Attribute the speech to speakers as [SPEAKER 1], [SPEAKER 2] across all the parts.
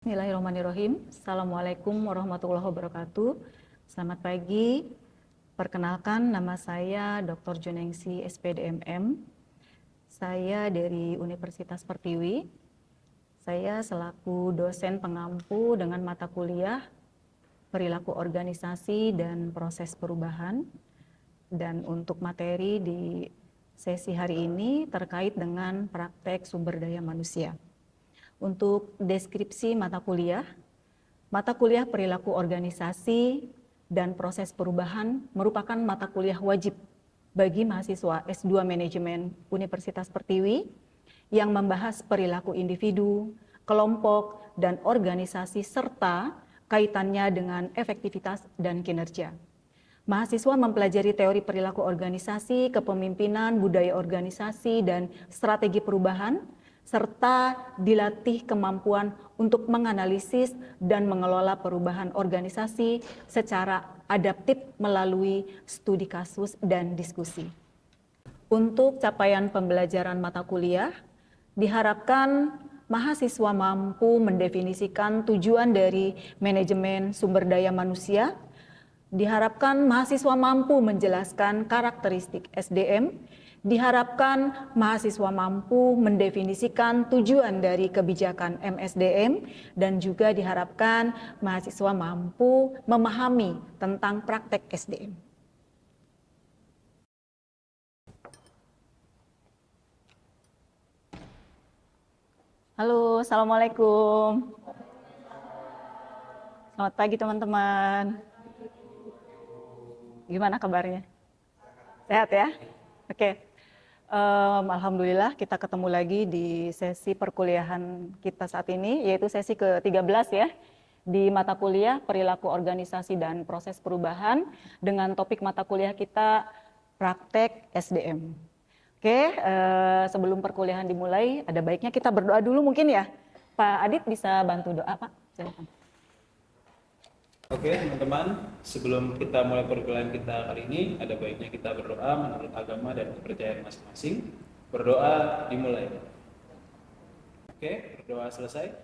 [SPEAKER 1] Bismillahirrahmanirrahim. Assalamualaikum warahmatullahi wabarakatuh. Selamat pagi. Perkenalkan, nama saya Dr. Junengsi SPDMM. Saya dari Universitas Pertiwi. Saya selaku dosen pengampu dengan mata kuliah Perilaku Organisasi dan Proses Perubahan. Dan untuk materi di sesi hari ini terkait dengan praktek sumber daya manusia. Untuk deskripsi mata kuliah perilaku organisasi dan proses perubahan merupakan mata kuliah wajib bagi mahasiswa S2 Manajemen Universitas Pertiwi yang membahas perilaku individu, kelompok, dan organisasi serta kaitannya dengan efektivitas dan kinerja. Mahasiswa mempelajari teori perilaku organisasi, kepemimpinan, budaya organisasi, dan strategi perubahan, serta dilatih kemampuan untuk menganalisis dan mengelola perubahan organisasi secara adaptif melalui studi kasus dan diskusi. Untuk capaian pembelajaran mata kuliah, diharapkan mahasiswa mampu mendefinisikan tujuan dari manajemen sumber daya manusia. Diharapkan mahasiswa mampu menjelaskan karakteristik SDM. Diharapkan mahasiswa mampu mendefinisikan tujuan dari kebijakan MSDM, dan juga diharapkan mahasiswa mampu memahami tentang praktek SDM. Halo, Assalamualaikum. Selamat pagi teman-teman. Gimana kabarnya? Sehat ya? Oke. Alhamdulillah kita ketemu lagi di sesi perkuliahan kita saat ini, yaitu sesi ke-13 ya, di mata kuliah Perilaku Organisasi dan Proses Perubahan dengan topik mata kuliah kita Praktek SDM. Oke, sebelum perkuliahan dimulai, ada baiknya kita berdoa dulu mungkin ya. Pak Adit bisa bantu doa, Pak? Silakan.
[SPEAKER 2] Oke teman-teman, sebelum kita mulai perkuliahan kita kali ini, ada baiknya kita berdoa menurut agama dan kepercayaan masing-masing. Berdoa dimulai. Oke, berdoa selesai.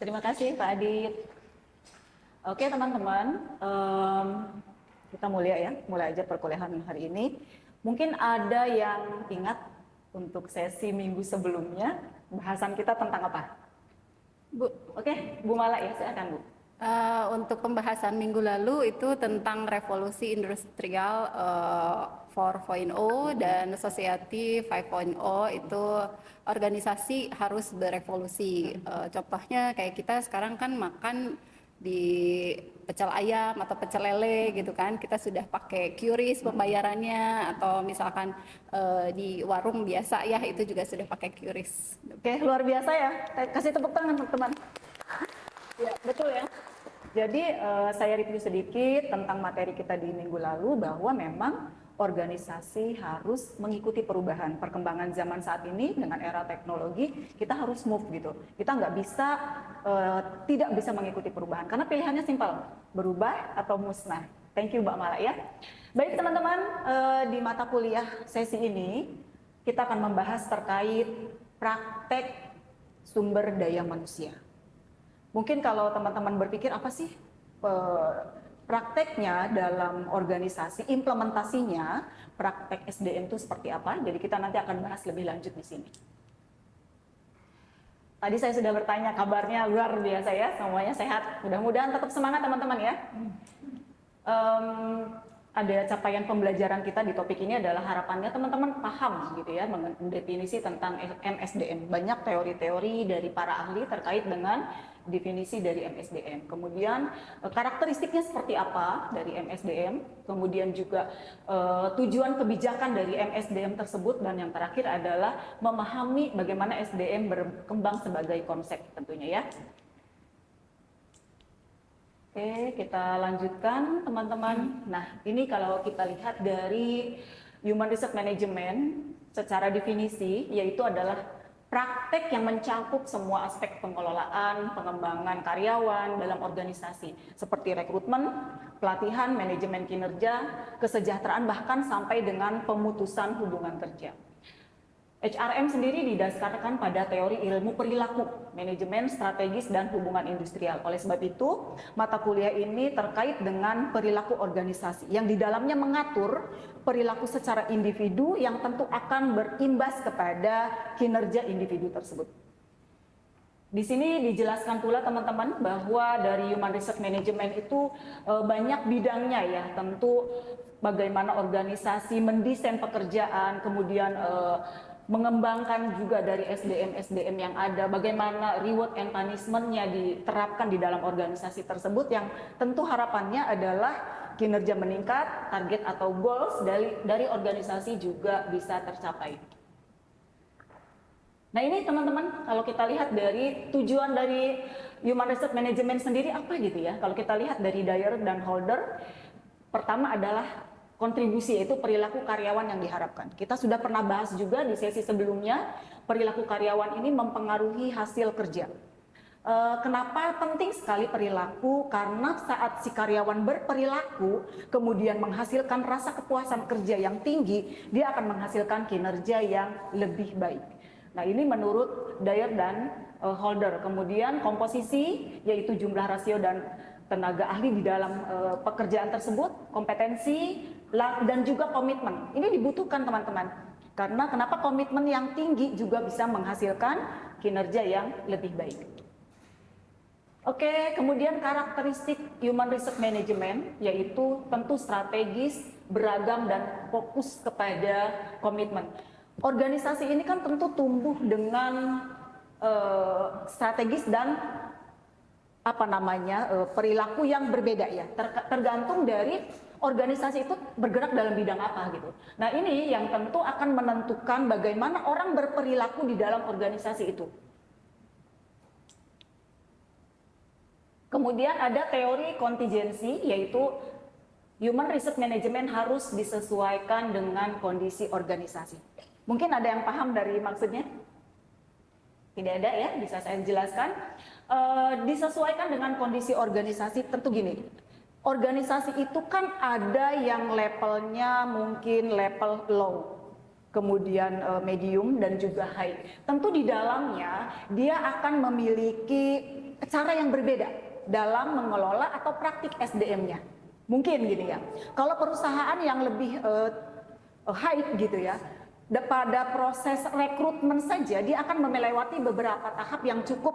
[SPEAKER 1] Terima kasih Pak Adit. Oke teman-teman, kita mulai aja perkuliahan hari ini. Mungkin ada yang ingat untuk sesi minggu sebelumnya, bahasan kita tentang apa? Bu, oke, Bu Mala ya, silakan Bu.
[SPEAKER 3] Untuk pembahasan minggu lalu itu tentang revolusi industrial 4.0 dan society 5.0, itu organisasi harus berevolusi. Contohnya kayak kita sekarang kan makan di pecel ayam atau pecel lele gitu kan, kita sudah pakai QRIS pembayarannya, atau misalkan di warung biasa ya itu juga sudah pakai QRIS.
[SPEAKER 1] Oke, luar biasa ya, kasih tepuk tangan teman-teman. Ya, betul ya. Jadi saya review sedikit tentang materi kita di minggu lalu, bahwa memang organisasi harus mengikuti perubahan perkembangan zaman saat ini dengan era teknologi. Kita harus move gitu. Kita nggak bisa tidak bisa mengikuti perubahan karena pilihannya simpel, berubah atau musnah. Thank you Mbak Mala ya. Baik teman-teman, di mata kuliah sesi ini kita akan membahas terkait praktek sumber daya manusia. Mungkin kalau teman-teman berpikir apa sih prakteknya dalam organisasi, implementasinya praktek SDM itu seperti apa? Jadi kita nanti akan bahas lebih lanjut di sini. Tadi saya sudah bertanya, kabarnya luar biasa ya, semuanya sehat. Mudah-mudahan tetap semangat teman-teman ya. Ada capaian pembelajaran kita di topik ini adalah harapannya teman-teman paham gitu ya, mendefinisi tentang MSDM. Banyak teori-teori dari para ahli terkait dengan definisi dari MSDM. Kemudian karakteristiknya seperti apa dari MSDM, kemudian juga tujuan kebijakan dari MSDM tersebut, dan yang terakhir adalah memahami bagaimana SDM berkembang sebagai konsep tentunya ya. Oke, kita lanjutkan teman-teman. Nah, ini kalau kita lihat dari Human Resource Management secara definisi, yaitu adalah praktek yang mencakup semua aspek pengelolaan, pengembangan karyawan dalam organisasi, seperti rekrutmen, pelatihan, manajemen kinerja, kesejahteraan, bahkan sampai dengan pemutusan hubungan kerja. HRM sendiri didasarkan pada teori ilmu perilaku, manajemen strategis dan hubungan industrial. Oleh sebab itu, mata kuliah ini terkait dengan perilaku organisasi yang di dalamnya mengatur perilaku secara individu yang tentu akan berimbas kepada kinerja individu tersebut. Di sini dijelaskan pula teman-teman bahwa dari Human Resource Management itu banyak bidangnya ya, tentu bagaimana organisasi mendesain pekerjaan, kemudian mengembangkan juga dari SDM yang ada, bagaimana reward and punishment-nya diterapkan di dalam organisasi tersebut yang tentu harapannya adalah kinerja meningkat, target atau goals dari organisasi juga bisa tercapai. Nah ini teman-teman, kalau kita lihat dari tujuan dari Human Resource Management sendiri apa gitu ya, kalau kita lihat dari Dyer dan Holder, pertama adalah kontribusi, yaitu perilaku karyawan yang diharapkan. Kita sudah pernah bahas juga di sesi sebelumnya, perilaku karyawan ini mempengaruhi hasil kerja. Kenapa penting sekali perilaku? Karena saat si karyawan berperilaku, kemudian menghasilkan rasa kepuasan kerja yang tinggi, dia akan menghasilkan kinerja yang lebih baik. Nah ini menurut Dyer dan Holder. Kemudian komposisi, yaitu jumlah rasio dan tenaga ahli di dalam pekerjaan tersebut, kompetensi, dan juga komitmen. Ini dibutuhkan teman-teman. Karena kenapa komitmen yang tinggi juga bisa menghasilkan kinerja yang lebih baik. Oke, kemudian karakteristik Human Resource Management, yaitu tentu strategis, beragam, dan fokus kepada komitmen. Organisasi ini kan tentu tumbuh dengan strategis dan perilaku yang berbeda ya, tergantung dari organisasi itu bergerak dalam bidang apa gitu. Nah ini yang tentu akan menentukan bagaimana orang berperilaku di dalam organisasi itu. Kemudian ada teori kontingensi, yaitu Human Resource Management harus disesuaikan dengan kondisi organisasi. Mungkin ada yang paham dari maksudnya? Tidak ada ya, bisa saya jelaskan. Disesuaikan dengan kondisi organisasi, tentu gini. Organisasi itu kan ada yang levelnya mungkin level low, kemudian medium dan juga high. Tentu di dalamnya dia akan memiliki cara yang berbeda dalam mengelola atau praktik SDM-nya. Mungkin gitu ya. Kalau perusahaan yang lebih high gitu ya, pada proses rekrutmen saja dia akan melewati beberapa tahap yang cukup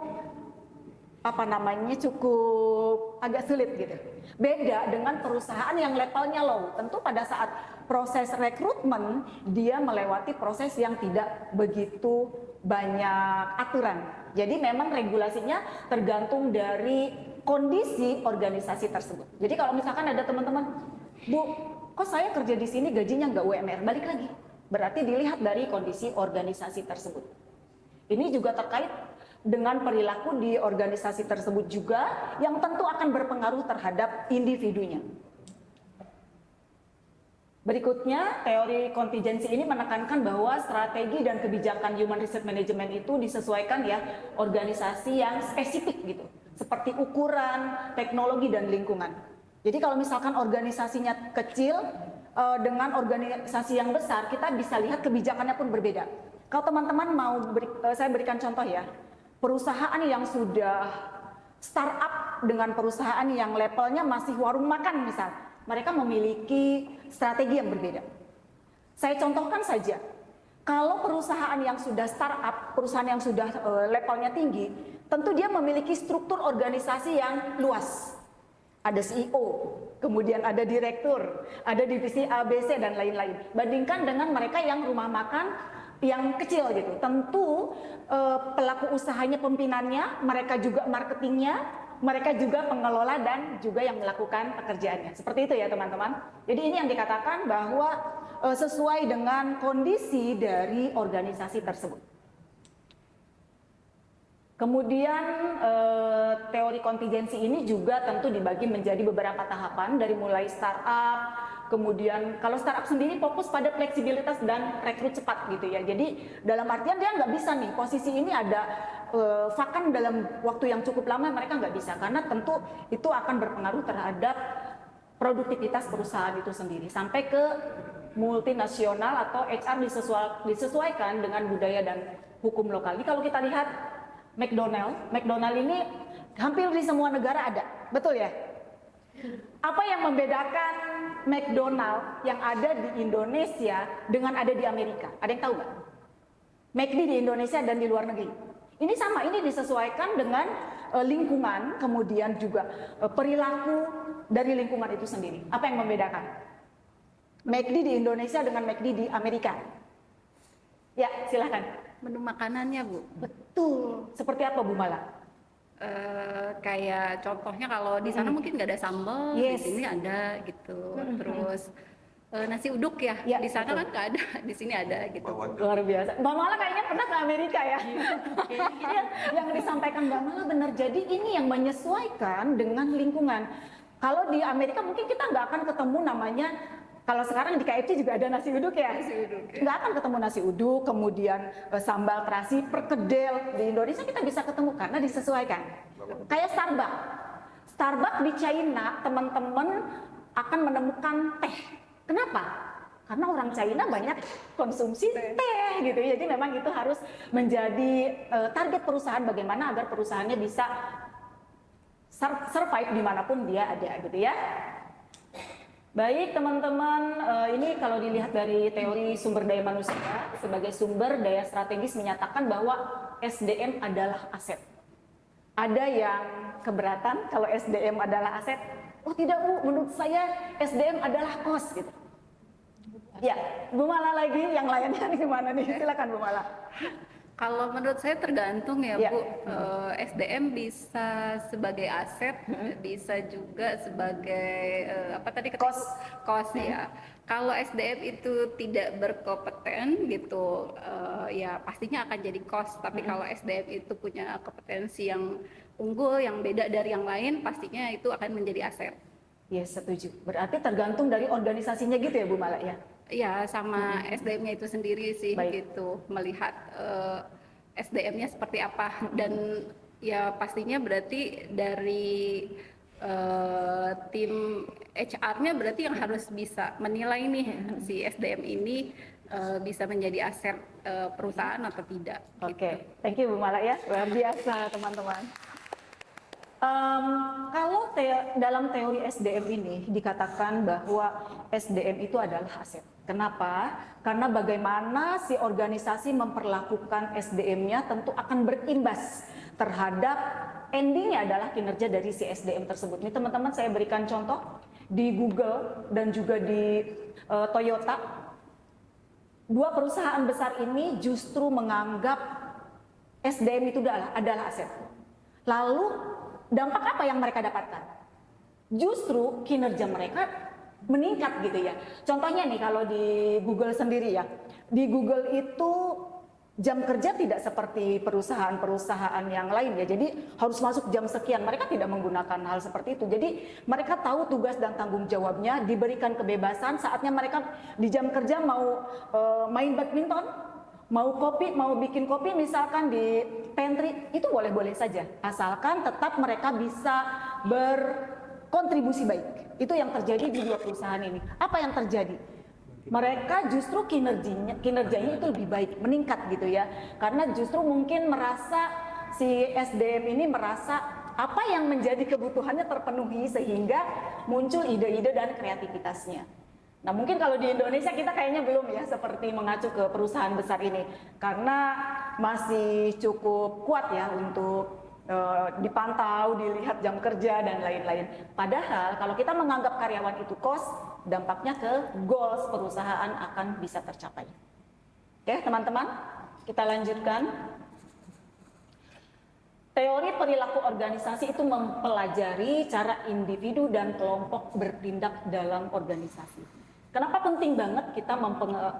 [SPEAKER 1] cukup agak sulit gitu. Beda dengan perusahaan yang levelnya low. Tentu pada saat proses rekrutmen dia melewati proses yang tidak begitu banyak aturan. Jadi memang regulasinya tergantung dari kondisi organisasi tersebut. Jadi kalau misalkan ada teman-teman, Bu, kok saya kerja di sini gajinya nggak UMR, balik lagi. Berarti dilihat dari kondisi organisasi tersebut. Ini juga terkait dengan perilaku di organisasi tersebut juga yang tentu akan berpengaruh terhadap individunya. Berikutnya, teori kontingensi ini menekankan bahwa strategi dan kebijakan Human Resource Management itu disesuaikan ya organisasi yang spesifik gitu, seperti ukuran, teknologi, dan lingkungan. Jadi kalau misalkan organisasinya kecil dengan organisasi yang besar, kita bisa lihat kebijakannya pun berbeda. Kalau teman-teman saya berikan contoh ya, perusahaan yang sudah startup dengan perusahaan yang levelnya masih warung makan misal, mereka memiliki strategi yang berbeda. Saya contohkan saja, kalau perusahaan yang sudah startup, perusahaan yang sudah levelnya tinggi, tentu dia memiliki struktur organisasi yang luas. Ada CEO, kemudian ada direktur, ada divisi A, B, C, dan lain-lain. Bandingkan dengan mereka yang rumah makan yang kecil gitu. Tentu pelaku usahanya, pimpinannya, mereka juga marketingnya, mereka juga pengelola dan juga yang melakukan pekerjaannya. Seperti itu ya teman-teman. Jadi ini yang dikatakan bahwa sesuai dengan kondisi dari organisasi tersebut. Kemudian teori kontingensi ini juga tentu dibagi menjadi beberapa tahapan dari mulai startup, kemudian kalau startup sendiri fokus pada fleksibilitas dan rekrut cepat gitu ya. Jadi dalam artian dia nggak bisa nih posisi ini ada vakan dalam waktu yang cukup lama, mereka nggak bisa karena tentu itu akan berpengaruh terhadap produktivitas perusahaan itu sendiri sampai ke multinasional atau HR disesuaikan dengan budaya dan hukum lokal. Jadi kalau kita lihat McDonald ini hampir di semua negara ada, betul ya? Apa yang membedakan McDonald yang ada di Indonesia dengan ada di Amerika? Ada yang tahu nggak? McD di Indonesia dan di luar negeri. Ini sama, ini disesuaikan dengan lingkungan, kemudian juga perilaku dari lingkungan itu sendiri. Apa yang membedakan McD di Indonesia dengan McD di Amerika? Ya, silahkan.
[SPEAKER 3] Menu makanannya, Bu.
[SPEAKER 1] Betul. Seperti apa, Bu Mala?
[SPEAKER 3] Kayak contohnya kalau di sana mungkin nggak ada sambal,
[SPEAKER 1] Yes.
[SPEAKER 3] di sini ada gitu. Terus nasi uduk ya,
[SPEAKER 1] Ya,
[SPEAKER 3] di sana
[SPEAKER 1] betul.
[SPEAKER 3] kan nggak ada, di sini ada gitu.
[SPEAKER 1] Luar biasa. Mbak Mala kayaknya pernah ke Amerika ya. Iya, yang disampaikan Mbak Mala benar. Jadi ini yang menyesuaikan dengan lingkungan. Kalau di Amerika mungkin kita nggak akan ketemu namanya, kalau sekarang di KFC juga ada nasi uduk ya.
[SPEAKER 3] Nasi uduk, ya.
[SPEAKER 1] Nggak akan ketemu nasi uduk, kemudian sambal terasi, perkedel. Di Indonesia kita bisa ketemu karena disesuaikan. Kayak Starbucks. Starbucks di China, teman-teman akan menemukan teh. Kenapa? Karena orang China banyak konsumsi teh gitu ya. Jadi memang itu harus menjadi target perusahaan, bagaimana agar perusahaannya bisa survive dimanapun dia ada gitu ya. Baik teman-teman, ini kalau dilihat dari teori sumber daya manusia sebagai sumber daya strategis menyatakan bahwa SDM adalah aset. Ada yang keberatan kalau SDM adalah aset? Oh tidak Bu, menurut saya SDM adalah cost gitu. Ya, Bu Mala lagi, yang lainnya gimana nih? Silakan Bu Mala.
[SPEAKER 3] Kalau menurut saya tergantung ya,
[SPEAKER 1] Ya.
[SPEAKER 3] Bu. SDM bisa sebagai aset, bisa juga sebagai apa tadi kata
[SPEAKER 1] Cost.
[SPEAKER 3] Ibu? Cost ya. Kalau SDM itu tidak berkompeten gitu, ya pastinya akan jadi cost. Tapi kalau SDM itu punya kompetensi yang unggul, yang beda dari yang lain, pastinya itu akan menjadi aset.
[SPEAKER 1] Ya setuju. Berarti tergantung dari organisasinya gitu ya Bu Mala ya?
[SPEAKER 3] Ya, sama SDM-nya itu sendiri sih.
[SPEAKER 1] Baik.
[SPEAKER 3] Gitu, melihat SDM-nya seperti apa, dan ya pastinya berarti dari tim HR-nya berarti yang harus bisa menilai nih si SDM ini bisa menjadi aset perusahaan atau tidak.
[SPEAKER 1] Oke, thank you Bu Mala ya, luar biasa teman-teman. Kalau dalam teori SDM ini dikatakan bahwa SDM itu adalah aset. Kenapa? Karena bagaimana si organisasi memperlakukan SDM-nya tentu akan berimbas terhadap endingnya adalah kinerja dari si SDM tersebut. Ini teman-teman saya berikan contoh di Google dan juga di Toyota. Dua perusahaan besar ini justru menganggap SDM itu adalah aset. Lalu dampak apa yang mereka dapatkan? Justru kinerja mereka meningkat gitu ya. Contohnya nih kalau di Google sendiri ya. Di Google itu jam kerja tidak seperti perusahaan-perusahaan yang lain ya. Jadi harus masuk jam sekian. Mereka tidak menggunakan hal seperti itu. Jadi mereka tahu tugas dan tanggung jawabnya, diberikan kebebasan saatnya mereka di jam kerja mau main badminton, mau bikin kopi misalkan di pantry, itu boleh-boleh saja. Asalkan tetap mereka bisa berkontribusi baik. Itu yang terjadi di dua perusahaan ini. Apa yang terjadi? Mereka justru kinerjanya itu lebih baik, meningkat gitu ya. Karena justru mungkin merasa si SDM ini merasa apa yang menjadi kebutuhannya terpenuhi sehingga muncul ide-ide dan kreativitasnya. Nah mungkin kalau di Indonesia kita kayaknya belum ya seperti mengacu ke perusahaan besar ini karena masih cukup kuat ya untuk dipantau, dilihat jam kerja dan lain-lain. Padahal kalau kita menganggap karyawan itu cost, dampaknya ke goals perusahaan akan bisa tercapai. Oke teman-teman, kita lanjutkan. Teori perilaku organisasi itu mempelajari cara individu dan kelompok bertindak dalam organisasi. Kenapa penting banget kita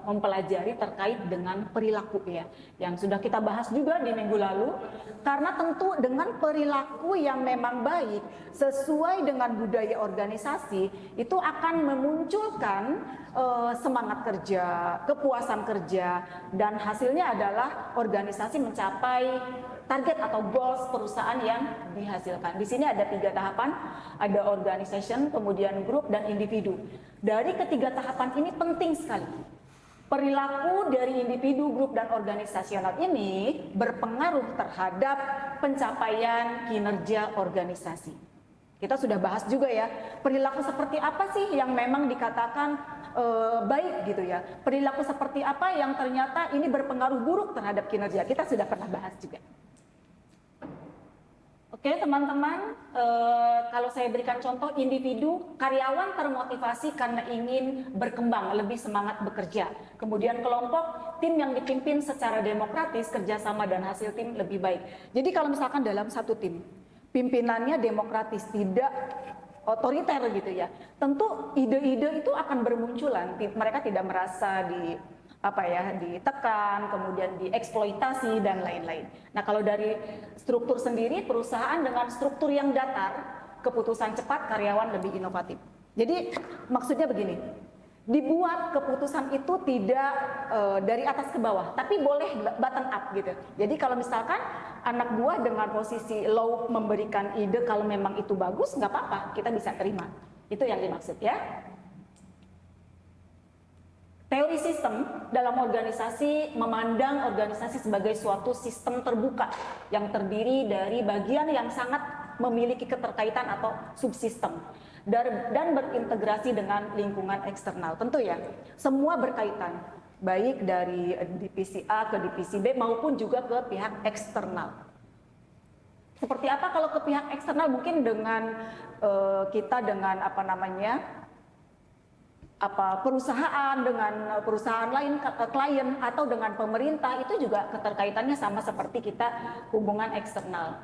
[SPEAKER 1] mempelajari terkait dengan perilaku ya, yang sudah kita bahas juga di minggu lalu. Karena tentu dengan perilaku yang memang baik sesuai dengan budaya organisasi itu akan memunculkan semangat kerja, kepuasan kerja, dan hasilnya adalah organisasi mencapai target atau goals perusahaan yang dihasilkan. Di sini ada 3 tahapan, ada organization, kemudian grup, dan individu. Dari ketiga tahapan ini penting sekali. Perilaku dari individu, grup, dan organisasional ini berpengaruh terhadap pencapaian kinerja organisasi. Kita sudah bahas juga ya, perilaku seperti apa sih yang memang dikatakan baik gitu ya. Perilaku seperti apa yang ternyata ini berpengaruh buruk terhadap kinerja. Kita sudah pernah bahas juga. Oke teman-teman, kalau saya berikan contoh individu, karyawan termotivasi karena ingin berkembang, lebih semangat bekerja. Kemudian kelompok, tim yang dipimpin secara demokratis, kerjasama dan hasil tim lebih baik. Jadi kalau misalkan dalam satu tim, pimpinannya demokratis, tidak otoriter gitu ya, tentu ide-ide itu akan bermunculan. Mereka tidak merasa ditekan, kemudian dieksploitasi dan lain-lain. Nah, kalau dari struktur sendiri, perusahaan dengan struktur yang datar, keputusan cepat, karyawan lebih inovatif. Jadi maksudnya begini, dibuat keputusan itu tidak dari atas ke bawah, tapi boleh bottom up gitu. Jadi kalau misalkan anak buah dengan posisi low memberikan ide, kalau memang itu bagus, nggak apa-apa, kita bisa terima. Itu yang dimaksud ya. Teori sistem dalam organisasi memandang organisasi sebagai suatu sistem terbuka yang terdiri dari bagian yang sangat memiliki keterkaitan atau subsistem dan berintegrasi dengan lingkungan eksternal. Tentu ya, semua berkaitan, baik dari divisi A ke divisi B maupun juga ke pihak eksternal. Seperti apa kalau ke pihak eksternal? Mungkin dengan kita dengan perusahaan dengan perusahaan lain, klien atau dengan pemerintah, itu juga keterkaitannya sama seperti kita hubungan eksternal.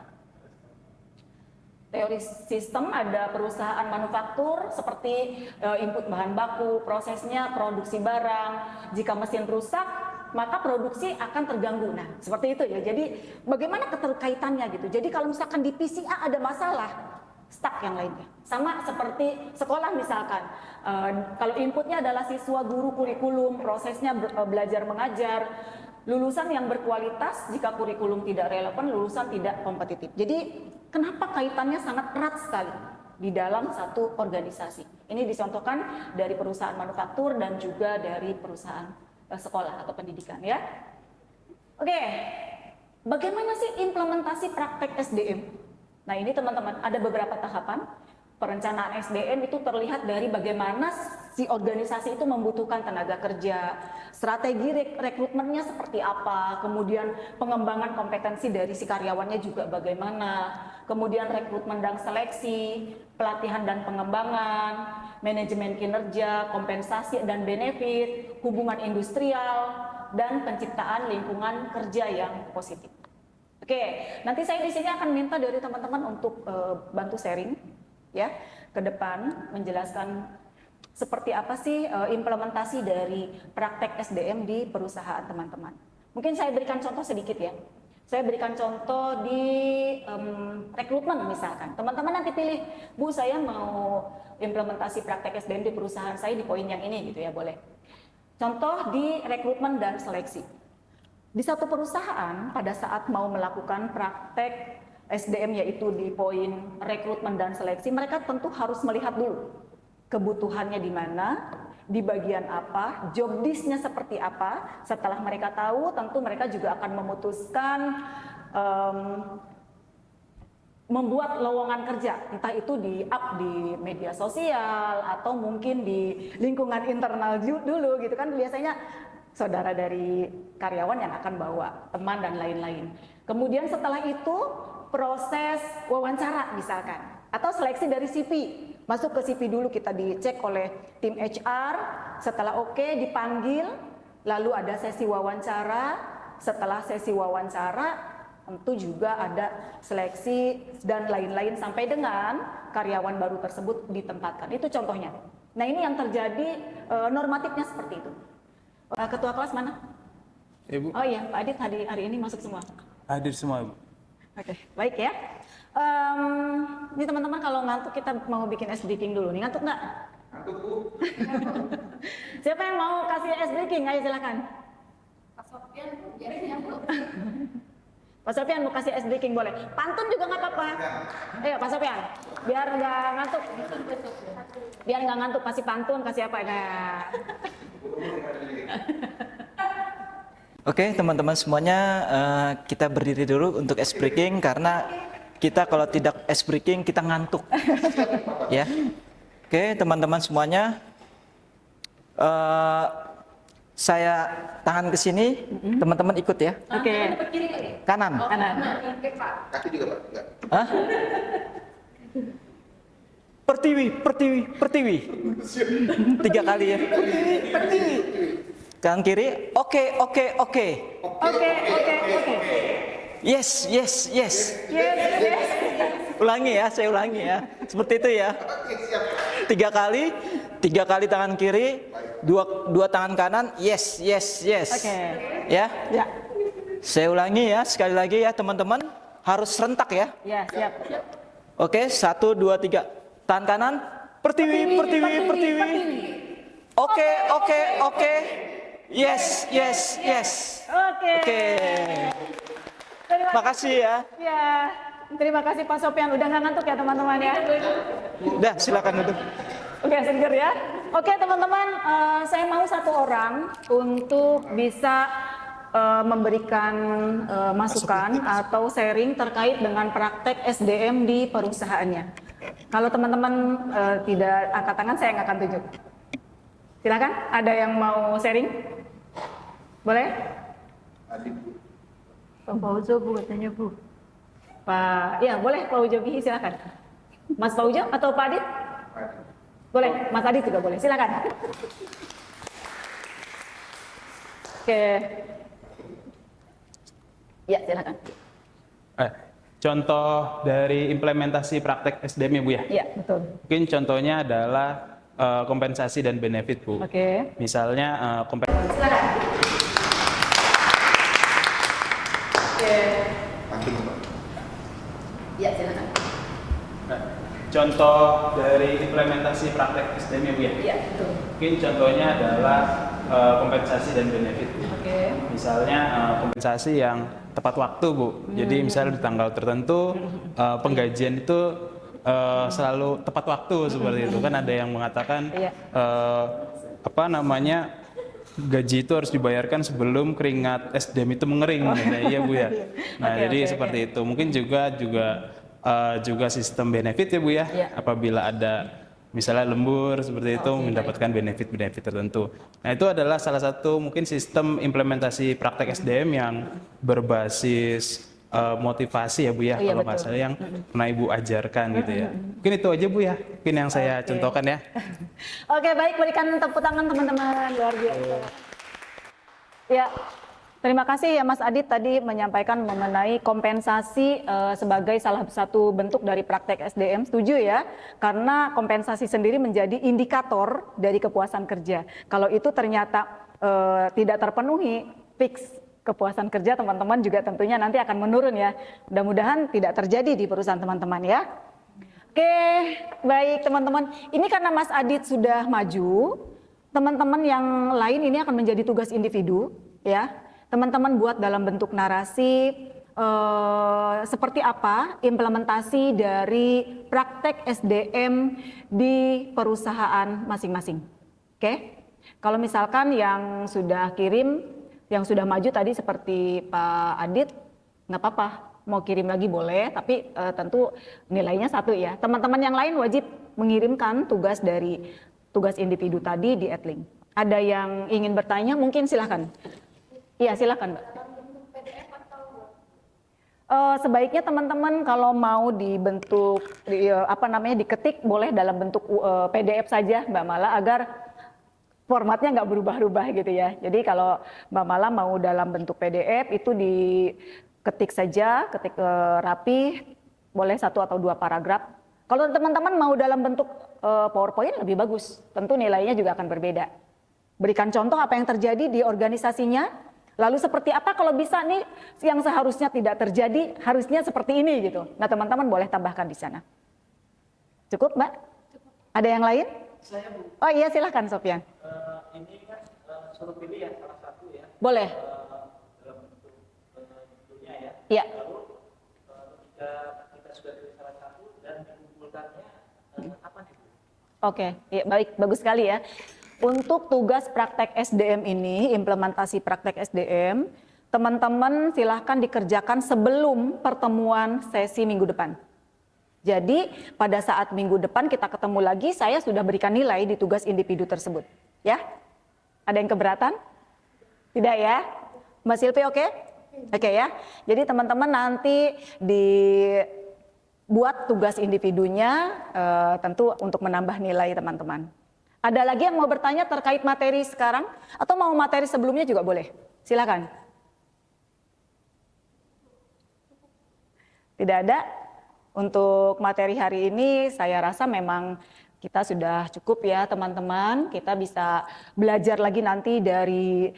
[SPEAKER 1] Teori sistem ada perusahaan manufaktur seperti input bahan baku, prosesnya, produksi barang. Jika mesin rusak, maka produksi akan terganggu. Nah, seperti itu ya. Jadi bagaimana keterkaitannya gitu. Jadi kalau misalkan di PCA ada masalah, stuck yang lainnya. Sama seperti sekolah misalkan, kalau inputnya adalah siswa, guru, kurikulum, prosesnya belajar mengajar, lulusan yang berkualitas, jika kurikulum tidak relevan, lulusan tidak kompetitif. Jadi kenapa kaitannya sangat erat sekali di dalam satu organisasi. Ini dicontohkan dari perusahaan manufaktur dan juga dari perusahaan sekolah atau pendidikan ya. Oke, bagaimana sih implementasi praktek SDM? Nah ini teman-teman, ada beberapa tahapan. Perencanaan SDM itu terlihat dari bagaimana si organisasi itu membutuhkan tenaga kerja, strategi rekrutmennya seperti apa, kemudian pengembangan kompetensi dari si karyawannya juga bagaimana, kemudian rekrutmen dan seleksi, pelatihan dan pengembangan, manajemen kinerja, kompensasi dan benefit, hubungan industrial, dan penciptaan lingkungan kerja yang positif. Oke, nanti saya di sini akan minta dari teman-teman untuk bantu sharing ya ke depan, menjelaskan seperti apa sih implementasi dari praktek SDM di perusahaan teman-teman. Mungkin saya berikan contoh sedikit ya. Saya berikan contoh di rekrutmen misalkan. Teman-teman nanti pilih, Bu saya mau implementasi praktek SDM di perusahaan saya di poin yang ini gitu ya, boleh. Contoh di rekrutmen dan seleksi. Di satu perusahaan pada saat mau melakukan praktek SDM yaitu di poin rekrutmen dan seleksi, mereka tentu harus melihat dulu kebutuhannya di mana, di bagian apa, job desk-nya seperti apa. Setelah mereka tahu, tentu mereka juga akan memutuskan membuat lowongan kerja, entah itu di-up di media sosial atau mungkin di lingkungan internal dulu gitu kan, biasanya saudara dari karyawan yang akan bawa teman dan lain-lain. Kemudian setelah itu proses wawancara misalkan, atau seleksi dari CV. Masuk ke CV dulu, kita dicek oleh tim HR, setelah oke dipanggil, lalu ada sesi wawancara. Setelah sesi wawancara tentu juga ada seleksi dan lain-lain sampai dengan karyawan baru tersebut ditempatkan. Itu contohnya. Nah ini yang terjadi, normatifnya seperti itu. Ketua kelas mana?
[SPEAKER 4] Ibu.
[SPEAKER 1] Oh iya, Pak Adit hari ini masuk semua.
[SPEAKER 4] Hadir semua, Bu.
[SPEAKER 1] Oke, baik ya. Ini teman-teman kalau ngantuk kita mau bikin ice breaking dulu nih. Ngantuk nggak? Ngantuk, Bu. Siapa yang mau kasih ice breaking? Ayo silakan. Pak Sofian mau kasih ice breaking boleh. Pantun juga nggak apa-apa. Ayo Pak Sofian, biar nggak ngantuk. Biar nggak ngantuk kasih pantun, kasih apa? Nah.
[SPEAKER 5] Oke, teman-teman semuanya, kita berdiri dulu untuk ice breaking karena kita kalau tidak ice breaking kita ngantuk. Ya. Oke, teman-teman semuanya, saya tangan ke sini, teman-teman ikut ya.
[SPEAKER 1] Oke.
[SPEAKER 5] Kanan.
[SPEAKER 1] Kanan.
[SPEAKER 6] Kaki juga Pak? Enggak.
[SPEAKER 5] Hah? Pertiwi, pertiwi, pertiwi. 3 kali ya. Pertiwi. Kanan kiri. Oke, oke, oke.
[SPEAKER 1] Oke.
[SPEAKER 5] Yes, yes, yes.
[SPEAKER 1] Yes.
[SPEAKER 5] Ulangi ya, saya ulangi ya. Seperti itu ya. 3 kali tangan kiri, dua tangan kanan. Yes, yes, yes.
[SPEAKER 1] Oke.
[SPEAKER 5] Ya.
[SPEAKER 1] Ya.
[SPEAKER 5] Saya ulangi ya, sekali lagi ya teman-teman. Harus serentak ya.
[SPEAKER 1] Ya, siap.
[SPEAKER 5] Oke, 1, 2, 3. Tangan kanan. Pertiwi, pertiwi, pertiwi. Oke, oke, oke. Yes, yes, yes.
[SPEAKER 1] Oke.
[SPEAKER 5] Oke.
[SPEAKER 1] Terima
[SPEAKER 5] Makasih ya.
[SPEAKER 1] Ya. Terima kasih Pak Sofian. Udah nggak ngantuk ya teman-teman ya?
[SPEAKER 5] Udah, silakan duduk.
[SPEAKER 1] Oke, seger ya. Oke teman-teman, saya mau 1 orang untuk bisa memberikan masukan atau sharing terkait dengan praktek SDM di perusahaannya. Kalau teman-teman tidak angkat tangan, saya nggak akan tunjuk. Silakan, ada yang mau sharing? Boleh? Pak Fauzo, Bu, katanya Bu. Pak, ya boleh Pak Ujo Bihi, silakan. Mas Pak Ujo atau Pak Adit? Boleh, Mas Adit juga boleh, silakan. Oke. Ya, silakan.
[SPEAKER 2] Contoh dari implementasi praktek SDM ya Bu ya?
[SPEAKER 1] Iya, betul.
[SPEAKER 2] Mungkin contohnya adalah kompensasi dan benefit Bu.
[SPEAKER 1] Oke.
[SPEAKER 2] Misalnya kompensasi.
[SPEAKER 1] Silakan. Oke.
[SPEAKER 6] Pantun Pak.
[SPEAKER 1] Ya, silakan.
[SPEAKER 2] Contoh dari implementasi praktek SDM ya Bu ya?
[SPEAKER 1] Iya, betul.
[SPEAKER 2] Mungkin contohnya adalah kompensasi dan benefit Bu.
[SPEAKER 1] Oke.
[SPEAKER 2] Misalnya kompensasi yang tepat waktu Bu. Jadi misalnya di tanggal tertentu penggajian itu selalu tepat waktu seperti itu. Kan ada yang mengatakan
[SPEAKER 1] Iya.
[SPEAKER 2] gaji itu harus dibayarkan sebelum keringat SDM itu mengering. Nah, iya Bu ya. Nah,
[SPEAKER 1] Oke,
[SPEAKER 2] jadi
[SPEAKER 1] oke,
[SPEAKER 2] seperti itu. Mungkin juga sistem benefit ya Bu ya.
[SPEAKER 1] Iya.
[SPEAKER 2] Apabila ada misalnya lembur seperti itu mendapatkan benefit-benefit tertentu. Nah, itu adalah salah satu mungkin sistem implementasi praktek SDM yang berbasis motivasi ya Bu ya,
[SPEAKER 1] Iya,
[SPEAKER 2] kalau nggak
[SPEAKER 1] betul.
[SPEAKER 2] salah yang pernah Ibu ajarkan gitu ya. Mungkin itu aja Bu ya, mungkin yang saya contohkan ya.
[SPEAKER 1] Oke, baik, berikan tepuk tangan teman-teman, luar biasa. Ya, terima kasih ya Mas Adit tadi menyampaikan mengenai kompensasi sebagai salah satu bentuk dari praktek SDM. Setuju ya? Karena kompensasi sendiri menjadi indikator dari kepuasan kerja. Kalau itu ternyata tidak terpenuhi, fix kepuasan kerja teman-teman juga tentunya nanti akan menurun ya. Mudah-mudahan tidak terjadi di perusahaan teman-teman ya. Oke, baik teman-teman. Ini karena Mas Adit sudah maju, teman-teman yang lain ini akan menjadi tugas individu ya. Teman-teman buat dalam bentuk narasi seperti apa implementasi dari praktek SDM di perusahaan masing-masing. Oke, kalau misalkan yang sudah kirim, yang sudah maju tadi seperti Pak Adit, nggak apa-apa, mau kirim lagi boleh, tapi tentu nilainya 1 ya. Teman-teman yang lain wajib mengirimkan tugas dari tugas individu tadi di Adlink. Ada yang ingin bertanya, mungkin silahkan. Iya, silakan, Mbak. Sebaiknya teman-teman kalau mau dibentuk diketik boleh dalam bentuk PDF saja Mbak Mala agar formatnya nggak berubah-ubah gitu ya. Jadi kalau Mbak Mala mau dalam bentuk PDF itu diketik saja, ketik rapi, boleh 1 atau 2 paragraf. Kalau teman-teman mau dalam bentuk PowerPoint lebih bagus, tentu nilainya juga akan berbeda. Berikan contoh apa yang terjadi di organisasinya, lalu seperti apa kalau bisa nih yang seharusnya tidak terjadi, harusnya seperti ini gitu. Nah teman-teman boleh tambahkan di sana. Cukup Mbak? Cukup. Ada yang lain? Saya Bu. Oh iya silahkan Sofyan.
[SPEAKER 7] ini kan suruh pilih ya salah satu ya
[SPEAKER 1] Boleh.
[SPEAKER 7] dalam bentuk judulnya ya.
[SPEAKER 1] Iya.
[SPEAKER 7] Lalu ketika kita sudah pilih salah satu dan mengumpulkannya apa nih Bu?
[SPEAKER 1] Oke, ya, baik, bagus sekali ya. Untuk tugas praktek SDM ini, implementasi praktek SDM, teman-teman silahkan dikerjakan sebelum pertemuan sesi minggu depan. Jadi pada saat minggu depan kita ketemu lagi, saya sudah berikan nilai di tugas individu tersebut. Ya, ada yang keberatan? Tidak ya? Mbak Silvi oke? Oke ya. Jadi teman-teman nanti dibuat tugas individunya tentu untuk menambah nilai teman-teman. Ada lagi yang mau bertanya terkait materi sekarang? Atau mau materi sebelumnya juga boleh? Silakan. Tidak ada? Untuk materi hari ini saya rasa memang kita sudah cukup ya teman-teman. Kita bisa belajar lagi nanti dari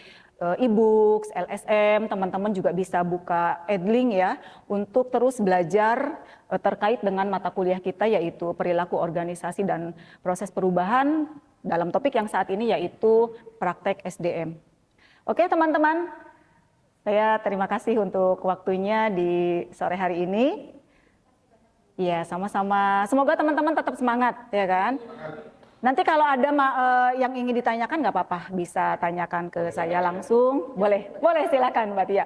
[SPEAKER 1] e-books, LSM, teman-teman juga bisa buka Edlink ya untuk terus belajar terkait dengan mata kuliah kita yaitu perilaku organisasi dan proses perubahan dalam topik yang saat ini yaitu praktek SDM. Oke teman-teman, saya terima kasih untuk waktunya di sore hari ini. Ya, sama-sama. Semoga teman-teman tetap semangat, ya kan? Nanti kalau ada yang ingin ditanyakan nggak apa-apa, bisa tanyakan ke saya langsung. Boleh, boleh silakan Mbak Tia.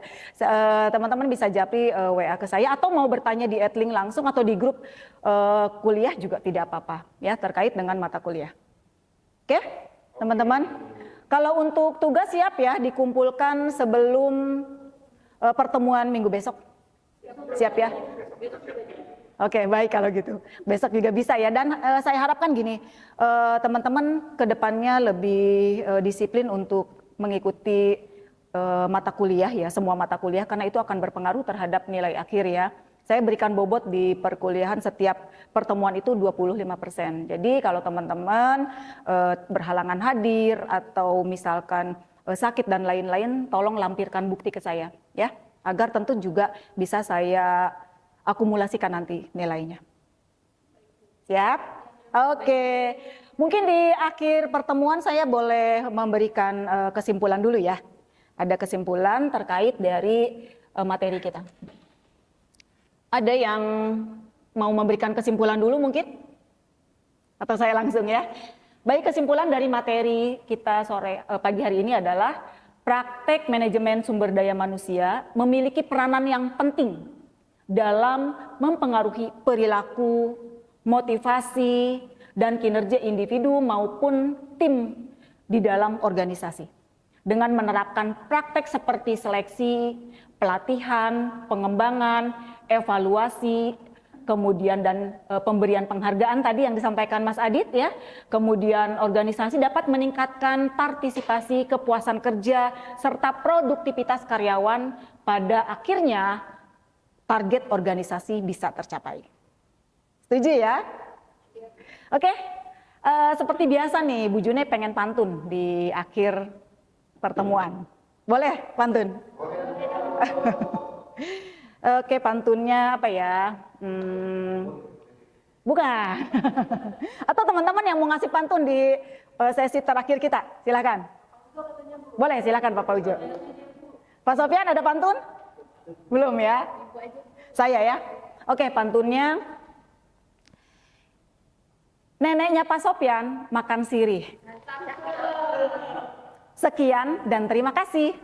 [SPEAKER 1] Teman-teman bisa japri WA ke saya atau mau bertanya di Edlink langsung atau di grup kuliah juga tidak apa-apa, ya terkait dengan mata kuliah. Oke, teman-teman. Kalau untuk tugas siap ya, dikumpulkan sebelum pertemuan minggu besok. Siap ya? Oke, baik kalau gitu. Besok juga bisa ya. Dan saya harapkan gini, teman-teman ke depannya lebih disiplin untuk mengikuti mata kuliah ya, semua mata kuliah karena itu akan berpengaruh terhadap nilai akhir ya. Saya berikan bobot di perkuliahan setiap pertemuan itu 25%. Jadi kalau teman-teman berhalangan hadir atau misalkan sakit dan lain-lain, tolong lampirkan bukti ke saya ya, agar tentu juga bisa saya akumulasikan nanti nilainya. Siap? Oke. Mungkin di akhir pertemuan saya boleh memberikan kesimpulan dulu ya. Ada kesimpulan terkait dari materi kita. Ada yang mau memberikan kesimpulan dulu mungkin? Atau saya langsung ya? Baik, kesimpulan dari materi kita pagi hari ini adalah praktek manajemen sumber daya manusia memiliki peranan yang penting dalam mempengaruhi perilaku, motivasi, dan kinerja individu maupun tim di dalam organisasi. Dengan menerapkan praktek seperti seleksi, pelatihan, pengembangan, evaluasi, kemudian dan pemberian penghargaan tadi yang disampaikan Mas Adit ya. Kemudian organisasi dapat meningkatkan partisipasi, kepuasan kerja, serta produktivitas karyawan pada akhirnya target organisasi bisa tercapai. Setuju ya? Oke, seperti biasa nih, Bu June pengen pantun di akhir pertemuan. Boleh pantun? Oke, pantunnya apa ya? Bukan. Atau teman-teman yang mau ngasih pantun di sesi terakhir kita, silakan. Boleh, silakan Pak Ujo. Pak Sofyan ada pantun? Belum ya? Saya ya. Oke, pantunnya. Neneknya Pak Sofyan makan sirih. Sekian dan terima kasih.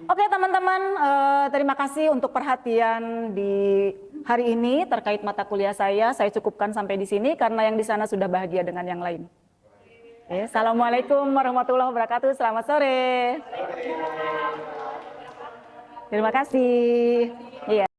[SPEAKER 1] Oke teman-teman, terima kasih untuk perhatian di hari ini terkait mata kuliah saya. Saya cukupkan sampai di sini karena yang di sana sudah bahagia dengan yang lain. Assalamualaikum warahmatullahi wabarakatuh. Selamat sore. Terima kasih. Iya.